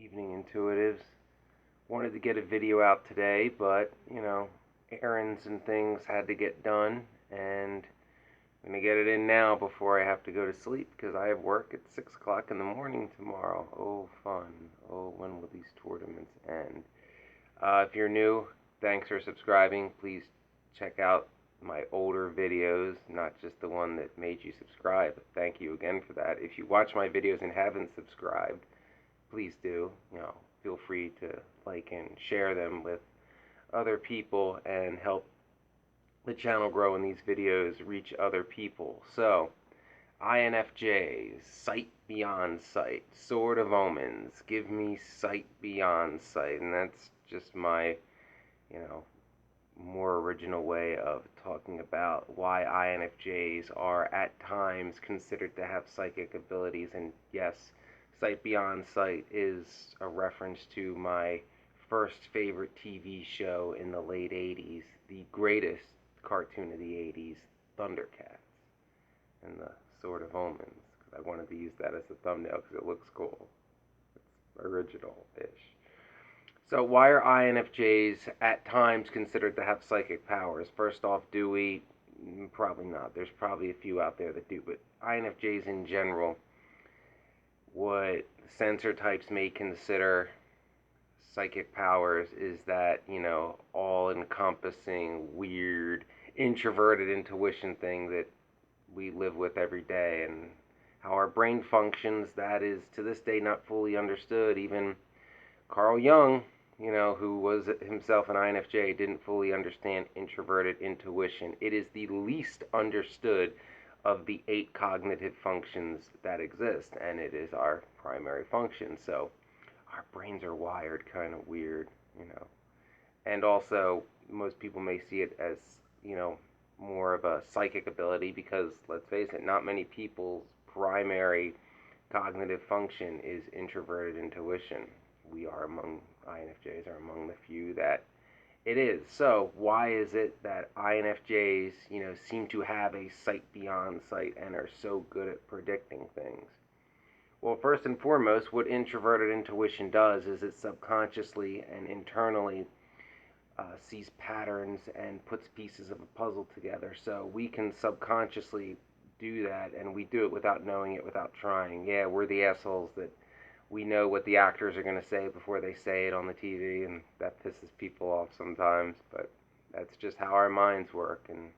Evening intuitives. Wanted to get a video out today, but errands and things had to get done, and I'm gonna get it in now before I have to go to sleep because I have work at 6 o'clock in the morning tomorrow. Oh, fun. Oh, when will these tournaments end? If you're new, thanks for subscribing. Please check out my older videos, not just the one that made you subscribe. Thank you again for that. If you watch my videos and haven't subscribed, please do. Feel free to like and share them with other people and help the channel grow and these videos reach other people. So, INFJs, sight beyond sight, sword of omens, give me sight beyond sight. And that's just my, you know, more original way of talking about why INFJs are at times considered to have psychic abilities. And yes, Sight Beyond Sight is a reference to my first favorite TV show in the late 80s, the greatest cartoon of the 80s, Thundercats, and the Sword of Omens, because I wanted to use that as a thumbnail because it looks cool. It's original-ish. So why are INFJs at times considered to have psychic powers? First off, do we? Probably not. There's probably a few out there that do, but INFJs in general, what sensor types may consider psychic powers is that, all encompassing, weird, introverted intuition thing that we live with every day. And how our brain functions, that is to this day not fully understood. Even Carl Jung, who was himself an INFJ, didn't fully understand introverted intuition. It is the least understood of the 8 cognitive functions that exist, and it is our primary function. So our brains are wired kind of weird. And also, most people may see it as, more of a psychic ability because, let's face it, not many people's primary cognitive function is introverted intuition. INFJs are among the few that it is. So why is it that INFJs, seem to have a sight beyond sight and are so good at predicting things? Well, first and foremost, what introverted intuition does is it subconsciously and internally sees patterns and puts pieces of a puzzle together. So we can subconsciously do that, and we do it without knowing it, without trying. Yeah, we're the assholes that we know what the actors are going to say before they say it on the TV, and that pisses people off sometimes, but that's just how our minds work. And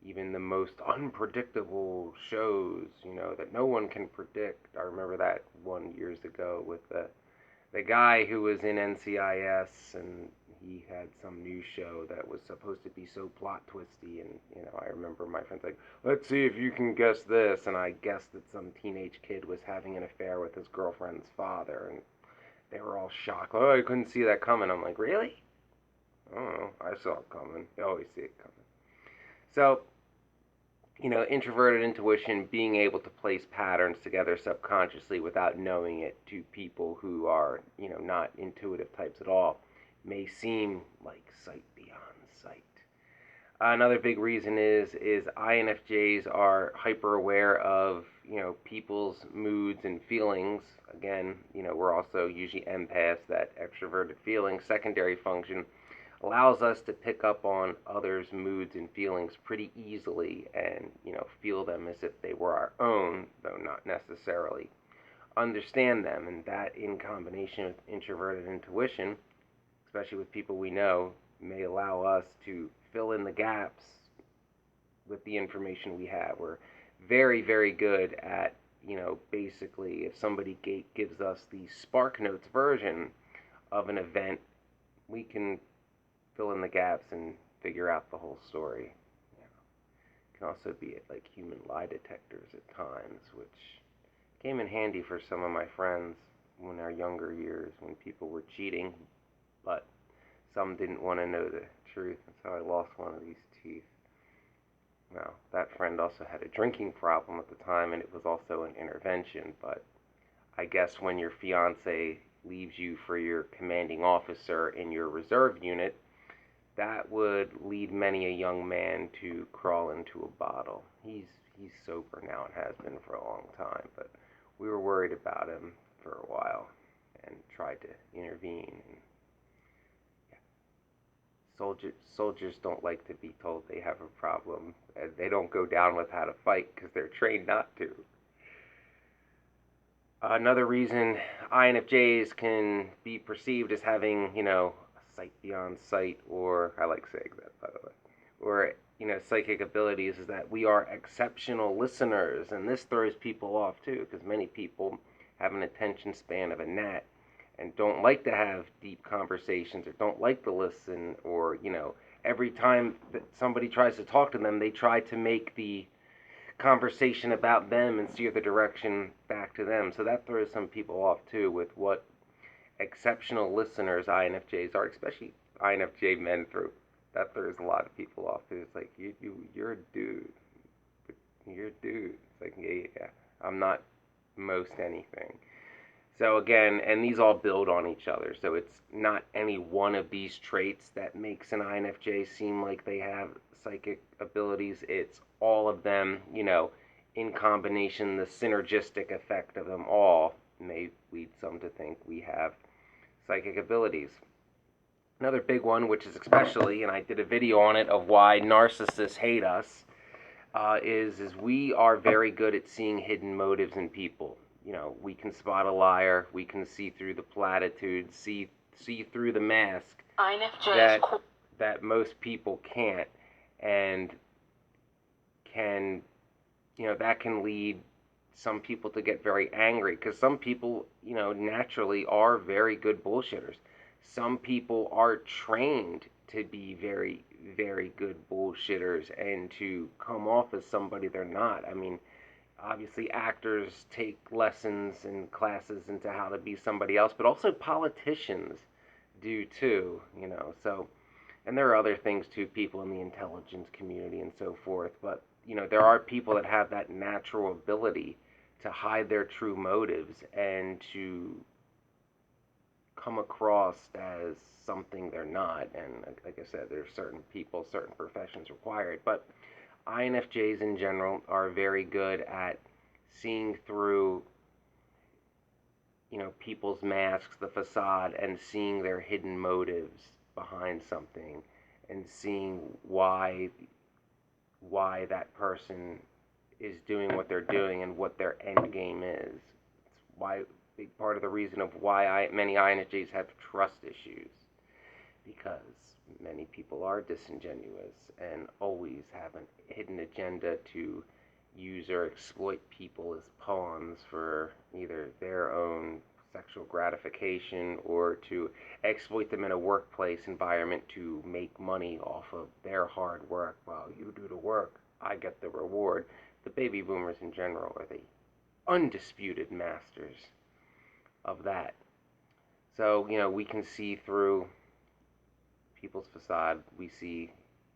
even the most unpredictable shows, that no one can predict. I remember that one years ago with the guy who was in NCIS, and he had some new show that was supposed to be so plot twisty, and I remember my friends like, let's see if you can guess this, and I guessed that some teenage kid was having an affair with his girlfriend's father, and they were all shocked. Oh, I couldn't see that coming. I'm like, really? Oh, I saw it coming. You always see it coming. So, introverted intuition, being able to place patterns together subconsciously without knowing it to people who are, not intuitive types at all, may seem like sight beyond sight. Another big reason is INFJs are hyper aware of, people's moods and feelings. Again, we're also usually empaths, that extroverted feeling, secondary function allows us to pick up on others' moods and feelings pretty easily and, feel them as if they were our own, though not necessarily understand them. And that, in combination with introverted intuition, especially with people we know, may allow us to fill in the gaps with the information we have. We're very, very good at, basically, if somebody gives us the Spark Notes version of an event, we can fill in the gaps and figure out the whole story. It can also be like human lie detectors at times, which came in handy for some of my friends in our younger years when people were cheating, but some didn't want to know the truth, and so I lost one of these teeth. Now, that friend also had a drinking problem at the time, and it was also an intervention, but I guess when your fiance leaves you for your commanding officer in your reserve unit, that would lead many a young man to crawl into a bottle. He's sober now and has been for a long time, but we were worried about him for a while. And tried to intervene. And soldiers don't like to be told they have a problem, and they don't go down without a fight because they're trained not to. Another reason INFJs can be perceived as having, sight beyond sight, or I like saying that, by the way, or, psychic abilities, is that we are exceptional listeners. And this throws people off too, because many people have an attention span of a gnat and don't like to have deep conversations, or don't like to listen, or, every time that somebody tries to talk to them, they try to make the conversation about them and steer the direction back to them. So that throws some people off too, with what exceptional listeners INFJs are, especially INFJ men. That throws a lot of people off too. It's like you're a dude. You're a dude. It's like, yeah. I'm not most anything. So again, and these all build on each other. So it's not any one of these traits that makes an INFJ seem like they have psychic abilities. It's all of them, in combination. The synergistic effect of them all may lead some to think we have psychic abilities. Another big one, which is especially, and I did a video on it, of why narcissists hate us, is we are very good at seeing hidden motives in people. We can spot a liar, we can see through the platitudes, see through the mask that most people can't, and can, that can lead some people to get very angry, because some people, naturally are very good bullshitters. Some people are trained to be very, very good bullshitters and to come off as somebody they're not. I mean, obviously actors take lessons and classes into how to be somebody else, but also politicians do too, So, and there are other things too, people in the intelligence community and so forth, but there are people that have that natural ability to hide their true motives and to come across as something they're not. And like I said, there's certain people, certain professions required, but INFJs in general are very good at seeing through, people's masks, the facade, and seeing their hidden motives behind something, and seeing why that person is doing what they're doing and what their end game is. It's why big part of the reason of why many INFJs have trust issues, because many people are disingenuous and always have a hidden agenda to use or exploit people as pawns for either their own sexual gratification, or to exploit them in a workplace environment to make money off of their hard work. While you do the work, I get the reward. The baby boomers in general are the undisputed masters of that. So, we can see through people's facade. We see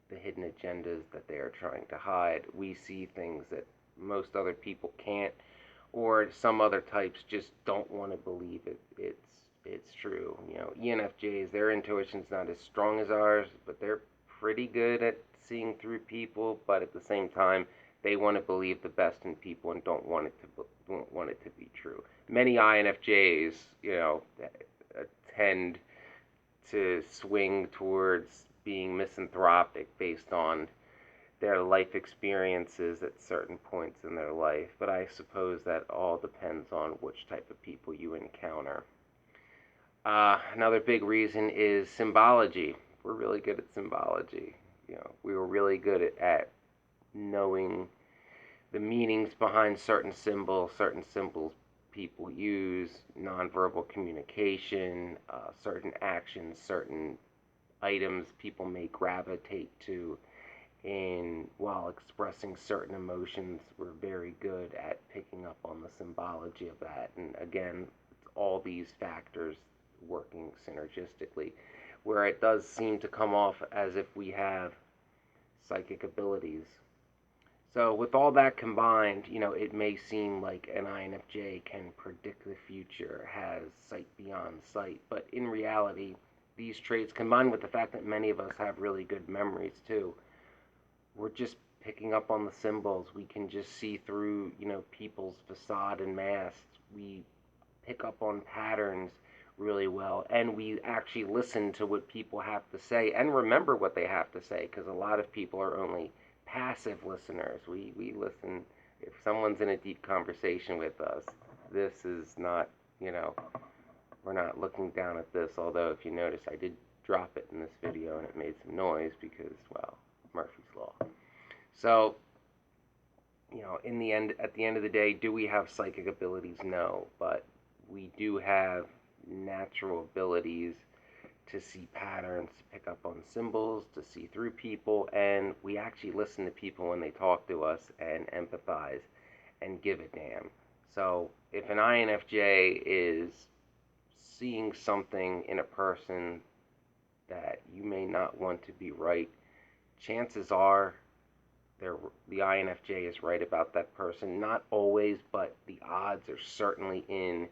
the hidden agendas that they are trying to hide. We see things that most other people can't, or some other types just don't want to believe it's true. ENFJs, their intuition's not as strong as ours, but they're pretty good at seeing through people. But at the same time, they want to believe the best in people and don't want it to be true. Many INFJs, tend to swing towards being misanthropic based on their life experiences at certain points in their life, but I suppose that all depends on which type of people you encounter. Another big reason is symbology. We're really good at symbology. We were really good at knowing the meanings behind certain symbols people use, nonverbal communication, certain actions, certain items people may gravitate to, and while expressing certain emotions, we're very good at picking up on the symbology of that. And again, it's all these factors working synergistically, where it does seem to come off as if we have psychic abilities. So with all that combined, it may seem like an INFJ can predict the future, has sight beyond sight, but in reality, these traits, combined with the fact that many of us have really good memories too, we're just picking up on the symbols. We can just see through, people's facade and masks. We pick up on patterns. really well, and we actually listen to what people have to say and remember what they have to say, because a lot of people are only passive listeners. We listen. If someone's in a deep conversation with us, this is not, you know, we're not looking down at this, although if you notice I did drop it in this video and it made some noise because, well, Murphy's Law. So, you know, in the end, at the end of the day, do we have psychic abilities? No, but we do have natural abilities to see patterns, to pick up on symbols, to see through people, and we actually listen to people when they talk to us and empathize and give a damn. So if an INFJ is seeing something in a person that you may not want to be right, chances are the INFJ is right about that person. Not always, but the odds are certainly in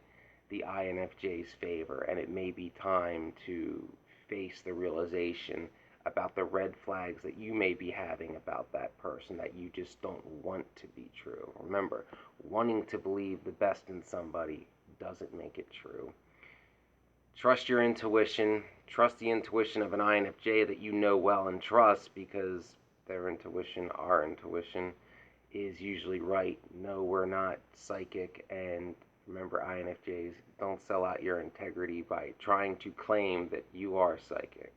the INFJ's favor, and it may be time to face the realization about the red flags that you may be having about that person that you just don't want to be true. Remember, wanting to believe the best in somebody doesn't make it true. Trust your intuition. Trust the intuition of an INFJ that you know well and trust, because their intuition, our intuition, is usually right. No, we're not psychic, and remember, INFJs, don't sell out your integrity by trying to claim that you are psychic.